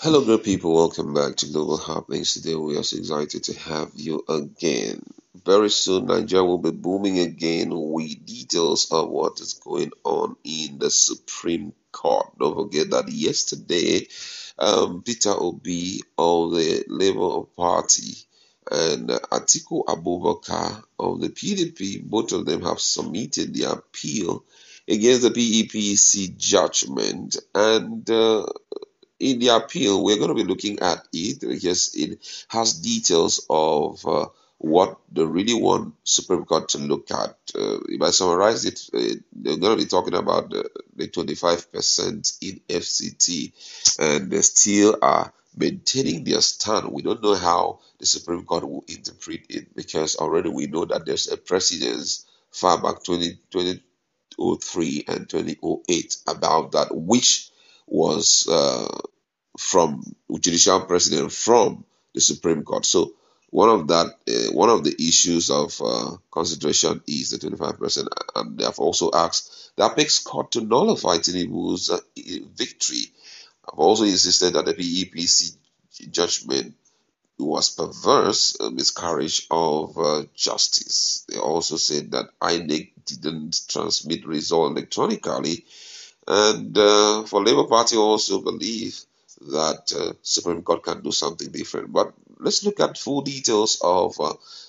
Hello, good people. Welcome back to Global Happenings. Today, we are so excited to have you again. Very soon, Nigeria will be booming again with details of what is going on in the Supreme Court. Don't forget that yesterday, Peter Obi of the Labour Party and Atiku Abubakar of the PDP, both of them have submitted their appeal against the PEPC judgment, and in the appeal, we're going to be looking at it because it has details of what they really want Supreme Court to look at. If I summarize it, they're going to be talking about the 25% in FCT, and they still are maintaining their stand. We don't know how the Supreme Court will interpret it because already we know that there's a precedence far back 2003 and 2008 about that, which was from judicial precedent from the Supreme Court. So one of the issues of consideration is the 25%, and they have also asked the apex court to nullify Tinubu's victory. I've also insisted that the PEPC judgment was perverse, a miscarriage of justice. They also said that INEC didn't transmit result electronically, and for Labour Party also believe that Supreme Court can do something different. But let's look at full details of,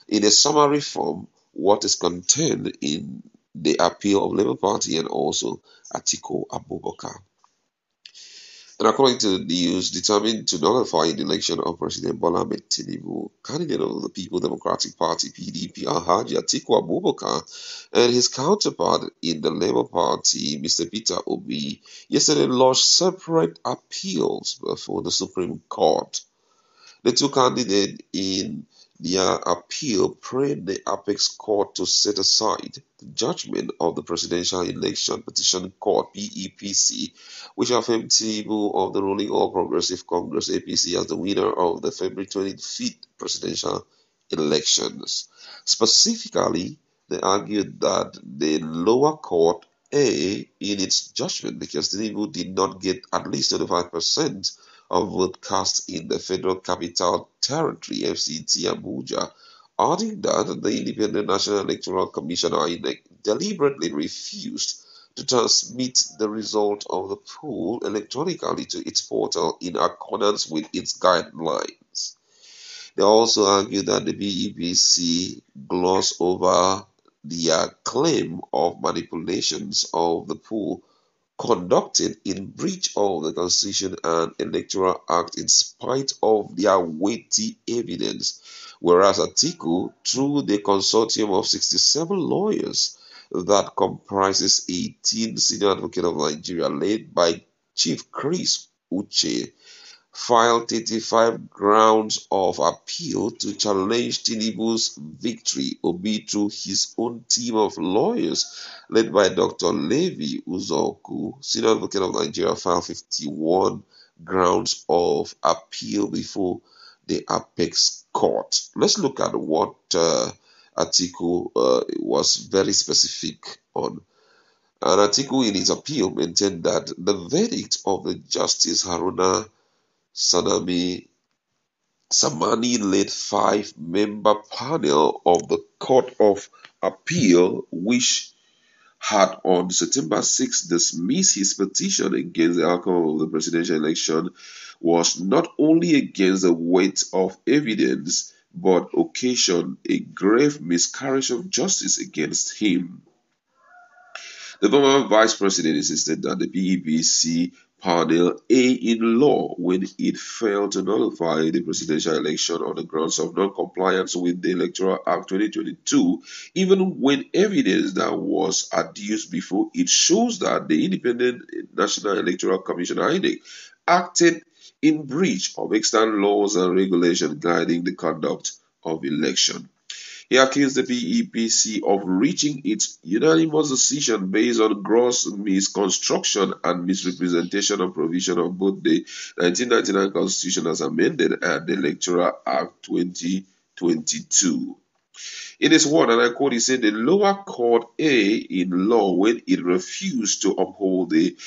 in a summary form, what is contained in the appeal of Labour Party and also Atiku Abubakar. And according to the news, determined to nullify the election of President Bola Ahmed Tinubu, candidate of the People Democratic Party (PDP), Alhaji Atiku Abubakar, and his counterpart in the Labour Party, Mr. Peter Obi, yesterday lodged separate appeals before the Supreme Court. The two candidates in their appeal prayed the apex court to set aside the judgment of the Presidential Election Petition Court (PEPC), which affirmed Tinubu of the ruling All Progressive Congress (APC) as the winner of the February 25th presidential elections. Specifically, they argued that the lower court erred in its judgment because Tinubu did not get at least 25% of vote cast in the Federal Capital Territory (FCT) Abuja, adding that the Independent National Electoral Commission (INEC) deliberately refused to transmit the result of the poll electronically to its portal in accordance with its guidelines. They also argued that the PEPC glossed over their claim of manipulations of the poll conducted in breach of the Constitution and Electoral Act in spite of their weighty evidence, whereas Atiku, through the consortium of 67 lawyers that comprises 18 senior advocates of Nigeria led by Chief Chris Uche, filed 35 grounds of appeal to challenge Tinubu's victory. Obi, through his own team of lawyers led by Dr. Levi Uzoku, senior advocate of Nigeria, filed 51 grounds of appeal before the apex court. Let's look at what Atiku was very specific on. And Atiku, in his appeal, maintained that the verdict of the Justice Haruna Samani-led five-member panel of the Court of Appeal, which had on September 6 dismissed his petition against the outcome of the presidential election, was not only against the weight of evidence, but occasioned a grave miscarriage of justice against him. The former vice president insisted that the PEPC panel erred in law when it failed to nullify the presidential election on the grounds of non-compliance with the Electoral Act 2022, even when evidence that was adduced before it shows that the Independent National Electoral Commission (INEC) acted in breach of extant laws and regulations guiding the conduct of election. He accused the PEPC of reaching its unanimous decision based on gross misconstruction and misrepresentation of provision of both the 1999 Constitution as amended and the Electoral Act 2022. In his word, and I quote, he said, the lower court erred in law when it refused to uphold the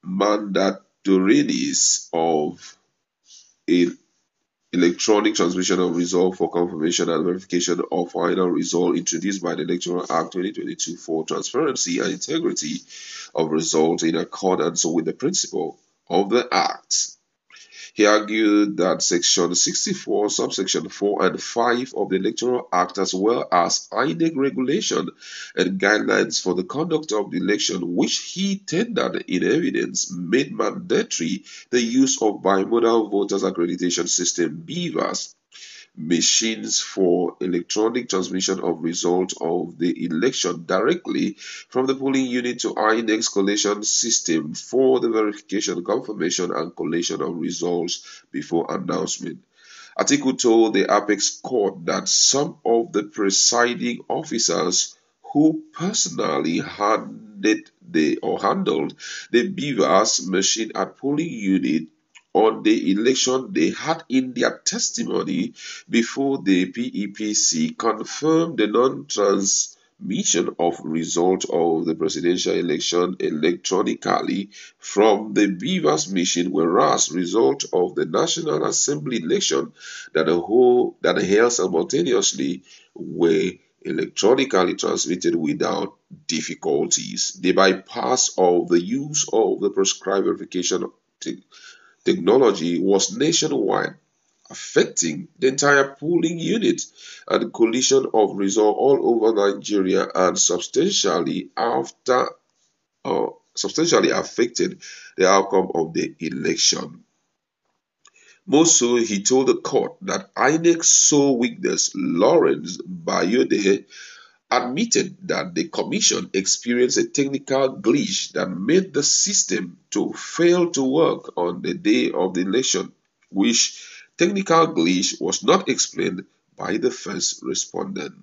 mandatoryness of a electronic transmission of result for confirmation and verification of final result introduced by the Electoral Act 2022 for transparency and integrity of results in accordance with the principle of the Act. He argued that Section 64, subsection 4 and 5 of the Electoral Act, as well as INEC regulation and guidelines for the conduct of the election, which he tendered in evidence, made mandatory the use of bimodal voters accreditation system (BVAS) machines for electronic transmission of results of the election directly from the polling unit to INEC's collation system for the verification, confirmation, and collation of results before announcement. Atiku told the Apex Court that some of the presiding officers who personally handled the BVAS machine at polling unit on the election they had in their testimony before the PEPC confirmed the non-transmission of results of the presidential election electronically from the BVAS machine, whereas results of the National Assembly election that held simultaneously were electronically transmitted without difficulties. The bypass of the use of the prescribed verification technology was nationwide, affecting the entire polling unit and collision of results all over Nigeria and substantially affected the outcome of the election. More so, he told the court that INEC's sole witness, Lawrence Bayode, admitted that the commission experienced a technical glitch that made the system to fail to work on the day of the election, which technical glitch was not explained by the first respondent.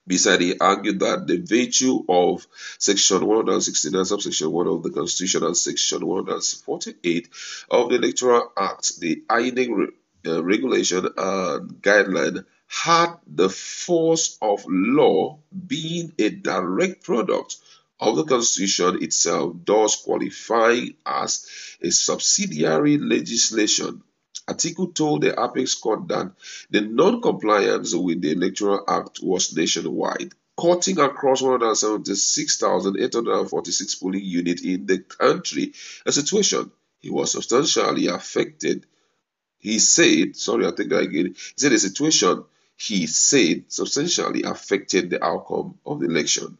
Besides, he argued that the virtue of Section 169, subsection 1 of the Constitution and Section 148 of the Electoral Act, the INEC regulation and guideline had the force of law, being a direct product of the Constitution itself, thus qualifying as a subsidiary legislation. Atiku told the Apex Court that the non-compliance with the Electoral Act was nationwide, cutting across 176,846 polling units in the country, a situation he was substantially affected. He said, sorry, I'll take that again. He said the situation he said substantially affected the outcome of the election.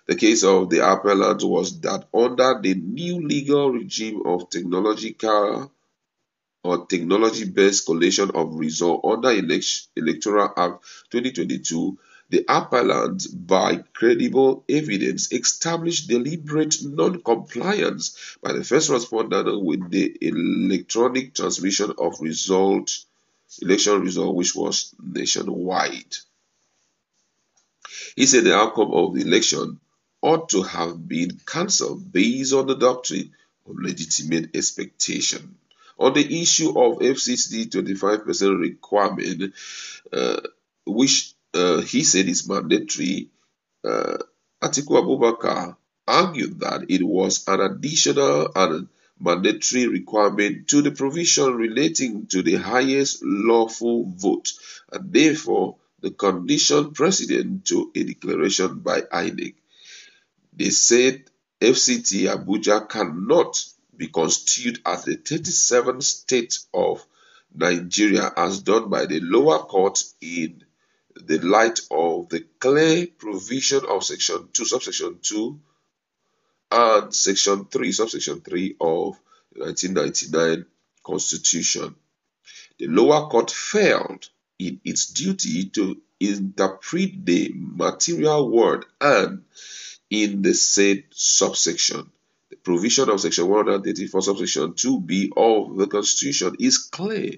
The case of the appellant was that under the new legal regime of technology-based collation of results under Electoral Act 2022, the appellant, by credible evidence, established deliberate non-compliance by the first respondent with the electronic transmission of election result, which was nationwide. He said the outcome of the election ought to have been cancelled based on the doctrine of legitimate expectation. On the issue of FCC 25% requirement, which he said is mandatory, Atiku Abubakar argued that it was an additional and mandatory requirement to the provision relating to the highest lawful vote, and therefore the condition precedent to a declaration by INEC. They said FCT Abuja cannot be constituted as the 37th state of Nigeria as done by the lower court in the light of the clear provision of Section 2, subsection 2 and Section 3, subsection 3 of the 1999 Constitution. The lower court failed in its duty to interpret the material word and in the said subsection. The provision of Section 134, subsection 2b of the Constitution is clear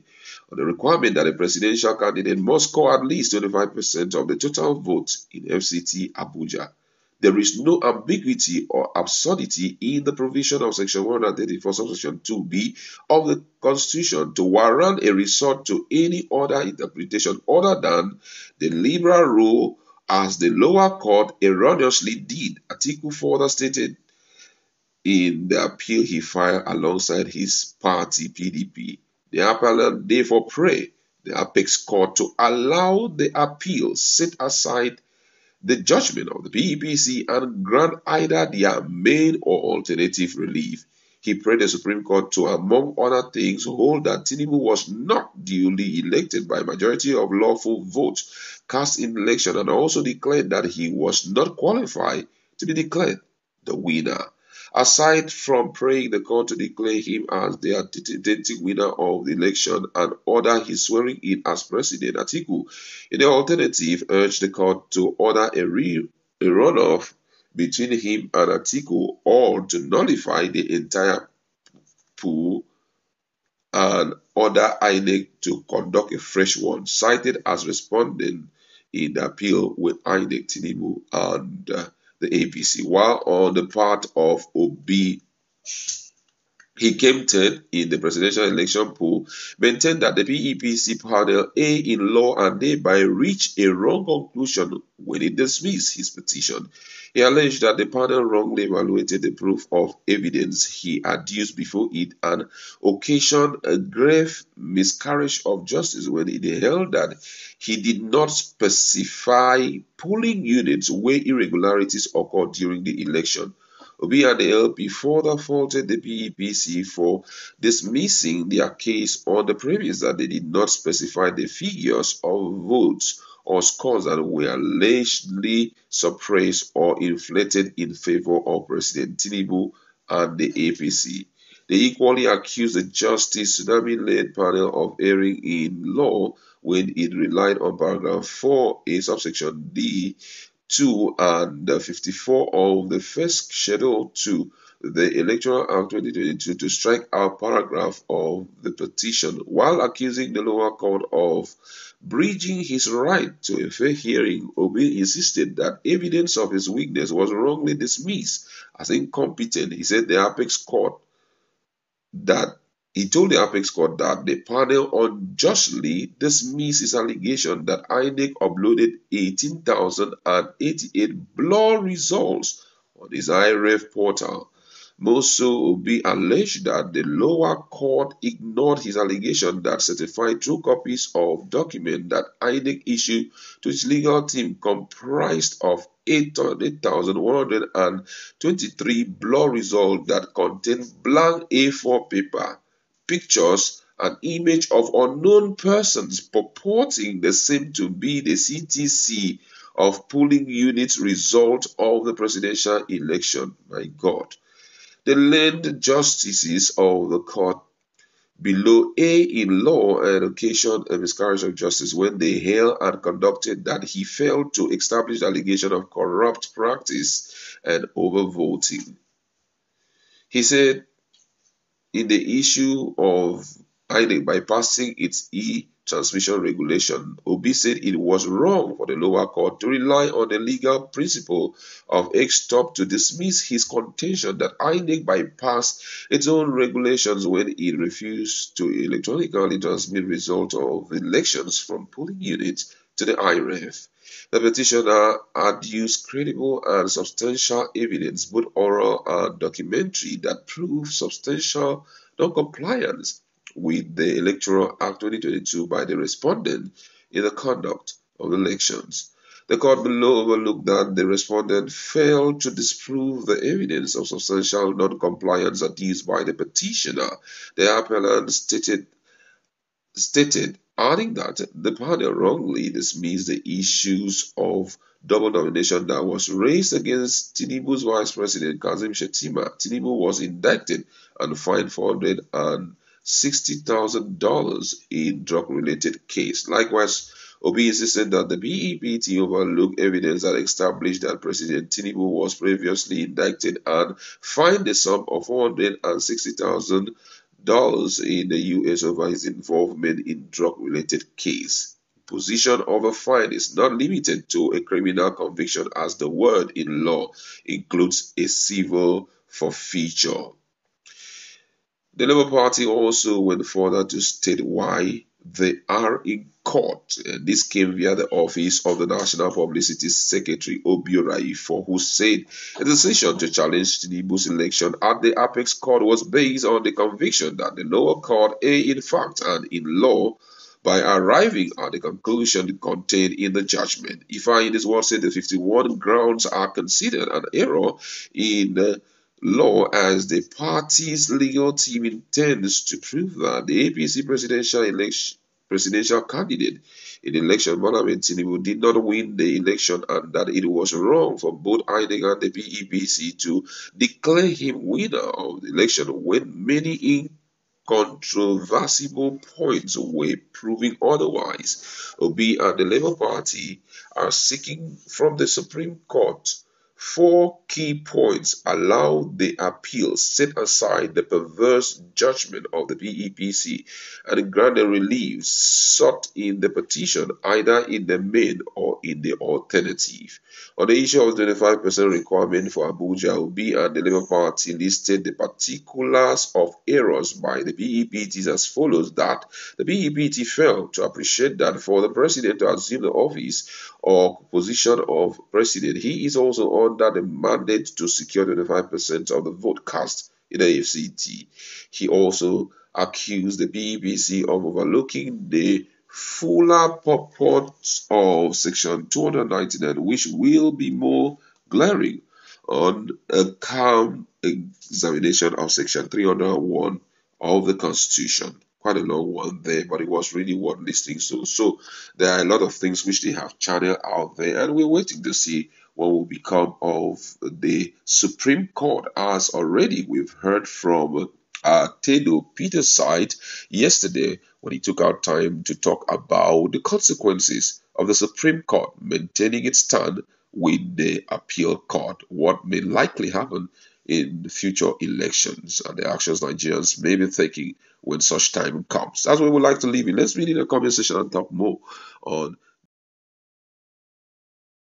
on the requirement that a presidential candidate must score at least 25% of the total vote in FCT Abuja. There is no ambiguity or absurdity in the provision of Section 134, subsection 2b of the Constitution to warrant a resort to any other interpretation other than the liberal rule, as the lower court erroneously did. Atiku further stated in the appeal he filed alongside his party, PDP, The appellant therefore pray the apex court to allow the appeal set aside the judgment of the PEPC and grant either their main or alternative relief. He prayed the Supreme Court to, among other things, hold that Tinubu was not duly elected by majority of lawful votes cast in election, and also declared that he was not qualified to be declared the winner. Aside from praying the court to declare him as the authentic winner of the election and order his swearing in as President, Atiku, in the alternative, urged the court to order a runoff between him and Atiku, or to nullify the entire pool and order INEC to conduct a fresh one, cited as responding in the appeal with INEC, Tinubu, and the APC. While on the part of Obi, he came third in the presidential election poll, maintained that the PEPC panel A in law and thereby reached a wrong conclusion when it dismissed his petition. He alleged that the panel wrongly evaluated the proof of evidence he adduced before it and occasioned a grave miscarriage of justice when it held that he did not specify polling units where irregularities occurred during the election. Obi and the LP further faulted the PEPC for dismissing their case on the premise that they did not specify the figures of votes or scores that were allegedly suppressed or inflated in favor of President Tinubu and the APC. They equally accused the Justice Tsunami-led panel of erring in law when it relied on paragraph 4A subsection D 2 and 54 of the first schedule to the Electoral Act 2022 to strike out paragraph of the petition, while accusing the lower court of breaching his right to a fair hearing. Obi insisted that evidence of his weakness was wrongly dismissed as incompetent. He said the apex court that he told the apex court that the panel unjustly dismissed his allegation that INEC uploaded 18,088 blur results on his IREF portal. Moso Obi alleged that the lower court ignored his allegation that certified true copies of documents that INEC issued to its legal team comprised of 8,123 blur results that contained blank A4 paper, pictures, and image of unknown persons purporting the same to be the CTC of polling units result of the presidential election. My God. The learned justices of the court below A in law and occasioned a miscarriage of justice when they held and conducted that he failed to establish allegation of corrupt practice and overvoting. He said in the issue of INEC bypassing its e-transmission regulation, Obi said it was wrong for the lower court to rely on the legal principle of ex-top to dismiss his contention that INEC bypassed its own regulations when it refused to electronically transmit results of elections from polling units to the IREF. The petitioner adduced credible and substantial evidence, both oral and documentary, that prove substantial non-compliance with the Electoral Act 2022 by the respondent in the conduct of elections. The court below overlooked that the respondent failed to disprove the evidence of substantial non-compliance adduced by the petitioner. The appellant stated, adding that the panel wrongly dismissed the issues of double nomination that was raised against Tinubu's vice president Kazim Shettima. Tinubu was indicted and fined $460,000 in drug-related case. Likewise, Obi insisted that the PEPT overlooked evidence that established that President Tinubu was previously indicted and fined the sum of $460,000 in the U.S. over his involvement in drug-related case. Position of a fine is not limited to a criminal conviction, as the word in law includes a civil forfeiture. The Labour Party also went further to state why they are in court. And this came via the office of the National Publicity Secretary, Obi who said the decision to challenge Tinubu's election at the Apex Court was based on the conviction that the lower court, in fact and in law, by arriving at the conclusion contained in the judgment. Ifa, in his words, said the 51 grounds are considered an error in the law as the party's legal team intends to prove that the APC presidential candidate in the election, Mohamed Tinubu, did not win the election and that it was wrong for both INEC and the PEPC to declare him winner of the election when many controversial points were proving otherwise. Obi and the Labour Party are seeking from the Supreme Court four key points: allow the appeal, set aside the perverse judgment of the PEPC, and grant the relief sought in the petition, either in the main or in the alternative. On the issue of the 25% requirement for Abuja, Obi and the Labour Party listed the particulars of errors by the PEPTs as follows: that the PEPT failed to appreciate that for the president to assume the office or position of president, he is also under the mandate to secure 25% of the vote cast in the FCT. He also accused the PEPC of overlooking the fuller purport of Section 299, which will be more glaring on a calm examination of Section 301 of the Constitution. Quite a long one there, but it was really worth listening to. So there are a lot of things which they have channeled out there, and we're waiting to see what will become of the Supreme Court. As already we've heard from Tedo Peter's side yesterday when he took out time to talk about the consequences of the Supreme Court maintaining its stand with the appeal court, what may likely happen in future elections, and the actions Nigerians may be taking when such time comes. That's what we would like to leave in. Let's read in the comment section and talk more on